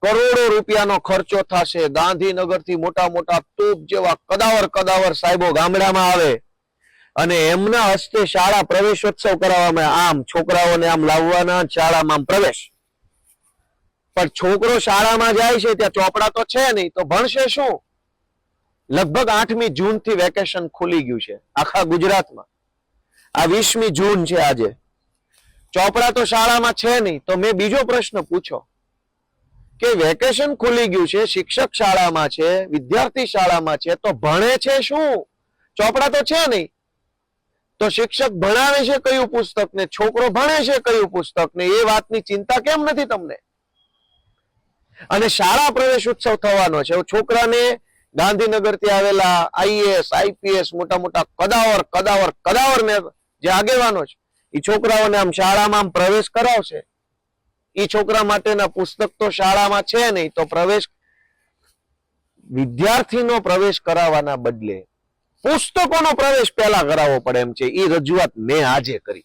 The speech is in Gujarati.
કરોડો રૂપિયાનો ખર્ચો થશે, ગાંધીનગરથી મોટા મોટા તોપ જેવા કદાવર સાહેબો ગામડામાં આવે અને એમના હસ્તે શાળા પ્રવેશોત્સવ કરાવવામાં, આમ છોકરાઓને આમ લાવવાના, શાળામાં પ્રવેશ. પણ છોકરો શાળામાં જાય છે ત્યાં ચોપડા તો છે નહીં, તો ભણશે શું? લગભગ 8મી જૂનથી વેકેશન ખુલી ગયું છે આખા ગુજરાતમાં. આ 20મી જૂન છે આજે. ચોપડા તો શાળામાં છે નહીં, તો મેં બીજો પ્રશ્ન પૂછો કે વેકેશન ખુલી ગયું છે, શિક્ષક શાળામાં છે, વિદ્યાર્થી શાળામાં છે, તો ભણે છે શું? ચોપડા તો છે નહીં, તો શિક્ષક ભણાવે છે કયું પુસ્તક ને છોકરો ભણે છે કયું પુસ્તક ને, એ વાતની ચિંતા કેમ નથી તમને? અને શાળા પ્રવેશ ઉત્સવ થવાનો છે, છોકરાને ગાંધીનગરથી આવેલા આઈએએસ આઈપીએસ મોટા મોટા કદાવર ને જે આગેવાનો છે એ છોકરાઓને આમ શાળામાં પ્રવેશ કરાવશે. એ છોકરા માટેના પુસ્તક તો શાળામાં છે નહીં, તો પ્રવેશ, વિદ્યાર્થીનો પ્રવેશ કરાવવાના બદલે પુસ્તકોનો પ્રવેશ પહેલા કરાવવો પડે એમ છે. એ રજૂઆત મેં આજે કરી.